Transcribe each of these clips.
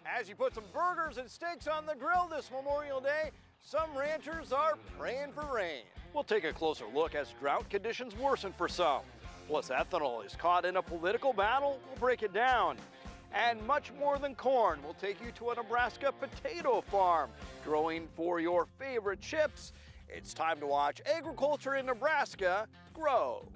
As you put some burgers and steaks on the grill this Memorial Day, some ranchers are praying for rain. We'll take a closer look as drought conditions worsen for some. Plus, ethanol is caught in a political battle. We'll break it down. And much more than corn, we'll take you to a Nebraska potato farm growing for your favorite chips. It's time to watch agriculture in Nebraska grow.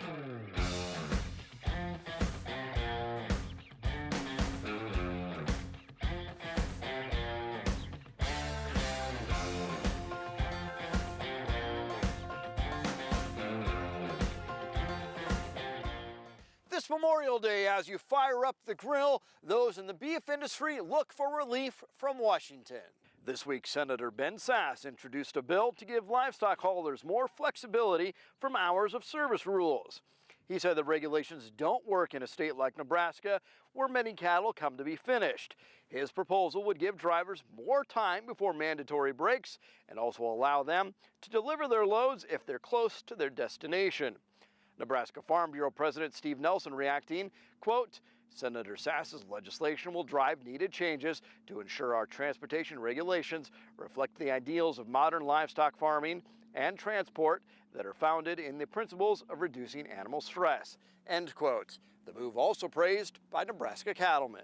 This Memorial Day, as you fire up the grill, those in the beef industry look for relief from Washington. This week, Senator Ben Sasse introduced a bill to give livestock haulers more flexibility from hours of service rules. He said the regulations don't work in a state like Nebraska, where many cattle come to be finished. His proposal would give drivers more time before mandatory breaks and also allow them to deliver their loads if they're close to their destination. Nebraska Farm Bureau President Steve Nelson reacting, quote, Senator Sasse's legislation will drive needed changes to ensure our transportation regulations reflect the ideals of modern livestock farming and transport that are founded in the principles of reducing animal stress, end quote. The move also praised by Nebraska cattlemen.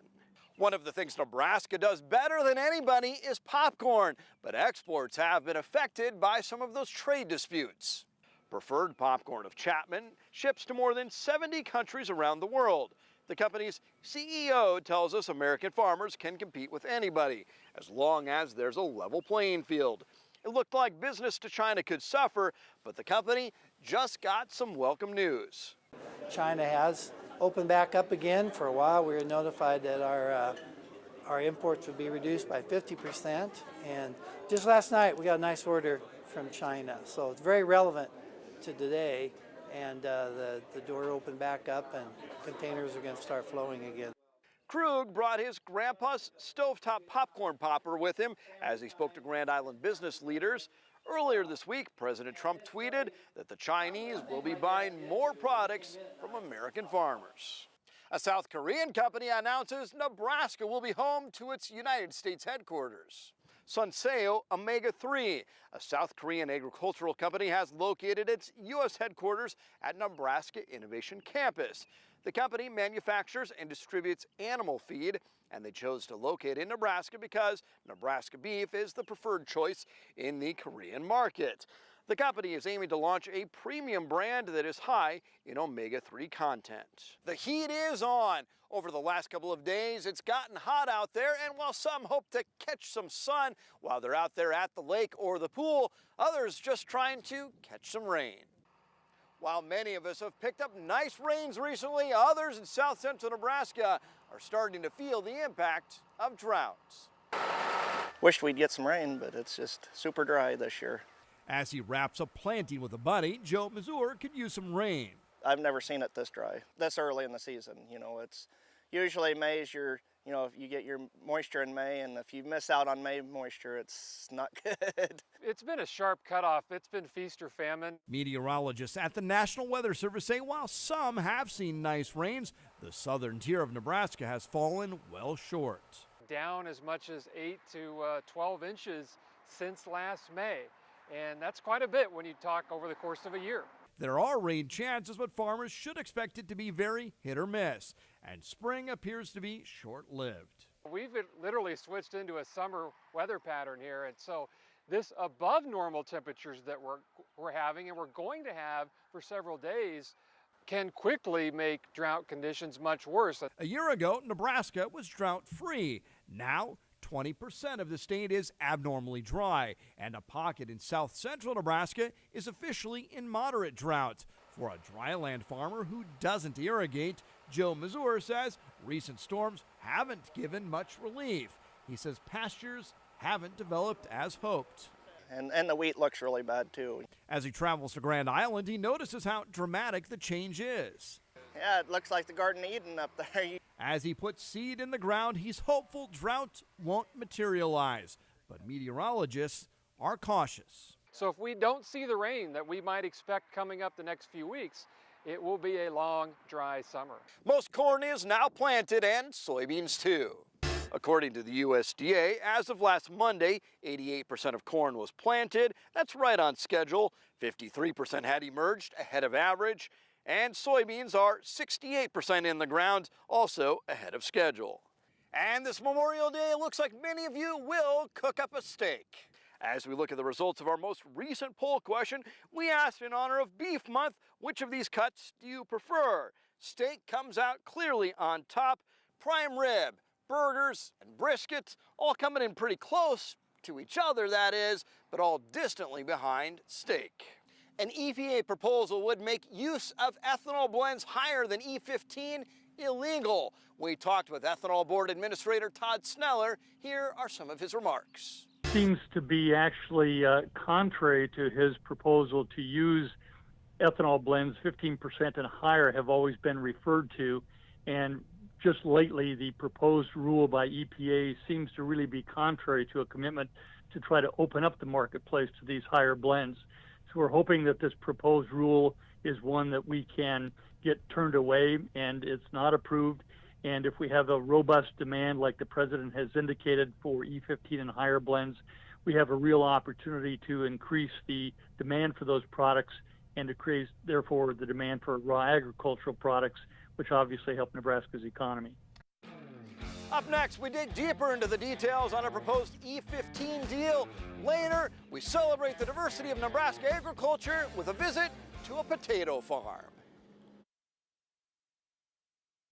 One of the things Nebraska does better than anybody is popcorn, but exports have been affected by some of those trade disputes. Preferred Popcorn of Chapman ships to more than 70 countries around the world. The company's CEO tells us American farmers can compete with anybody as long as there's a level playing field. It looked like business to China could suffer, but the company just got some welcome news. China has opened back up again. For a while we were notified that our imports would be reduced by 50%, and just last night we got a nice order from China, so it's very relevant to today, and the door opened back up and containers are going to start flowing again. Krug brought his grandpa's stovetop popcorn popper with him as he spoke to Grand Island business leaders. Earlier this week, President Trump tweeted that the Chinese will be buying more products from American farmers. A South Korean company announces Nebraska will be home to its United States headquarters. Sunsail Omega-3, a South Korean agricultural company, has located its U.S. headquarters at Nebraska Innovation Campus. The company manufactures and distributes animal feed, and they chose to locate in Nebraska because Nebraska beef is the preferred choice in the Korean market. The company is aiming to launch a premium brand that is high in omega-3 content. The heat is on. Over the last couple of days, it's gotten hot out there, and while some hope to catch some sun while they're out there at the lake or the pool, others just trying to catch some rain. While many of us have picked up nice rains recently, others in south central Nebraska are starting to feel the impact of droughts. Wished we'd get some rain, but it's just super dry this year. As he wraps up planting with a buddy, Joe Mazur could use some rain. I've never seen it this dry, this early in the season. You know, it's usually May's if you get your moisture in May, and if you miss out on May moisture, it's not good. It's been a sharp cutoff. It's been feast or famine. Meteorologists at the National Weather Service say while some have seen nice rains, the southern tier of Nebraska has fallen well short. Down as much as 8 to 12 inches since last May. And that's quite a bit when you talk over the course of a year. There are rain chances, but farmers should expect it to be very hit or miss, and spring appears to be short-lived. We've literally switched into a summer weather pattern here, and so this above normal temperatures that we're having and we're going to have for several days can quickly make drought conditions much worse. A year ago, Nebraska was drought-free. Now, 20% of the state is abnormally dry, and a pocket in south central Nebraska is officially in moderate drought. For a dryland farmer who doesn't irrigate, Joe Mazur says recent storms haven't given much relief. He says pastures haven't developed as hoped. And the wheat looks really bad too. As he travels to Grand Island, he notices how dramatic the change is. Yeah, it looks like the Garden of Eden up there. As he puts seed in the ground, he's hopeful drought won't materialize, but meteorologists are cautious. So if we don't see the rain that we might expect coming up the next few weeks, it will be a long, dry summer. Most corn is now planted, and soybeans too. According to the USDA, as of last Monday, 88% of corn was planted. That's right on schedule. 53% had emerged ahead of average. And soybeans are 68% in the ground, also ahead of schedule. And this Memorial Day, it looks like many of you will cook up a steak. As we look at the results of our most recent poll question, we asked in honor of Beef Month, which of these cuts do you prefer? Steak comes out clearly on top. Prime rib, burgers, and briskets all coming in pretty close to each other, that is, but all distantly behind steak. An EPA proposal would make use of ethanol blends higher than E15 illegal. We talked with Ethanol Board Administrator Todd Sneller. Here are some of his remarks. Seems to be actually contrary to his proposal to use ethanol blends. 15% and higher have always been referred to, and just lately the proposed rule by EPA seems to really be contrary to a commitment to try to open up the marketplace to these higher blends. So we're hoping that this proposed rule is one that we can get turned away and it's not approved. And if we have a robust demand like the president has indicated for E15 and higher blends, we have a real opportunity to increase the demand for those products and to create, therefore, the demand for raw agricultural products, which obviously help Nebraska's economy. Up next, we dig deeper into the details on a proposed E15 deal. Later, we celebrate the diversity of Nebraska agriculture with a visit to a potato farm.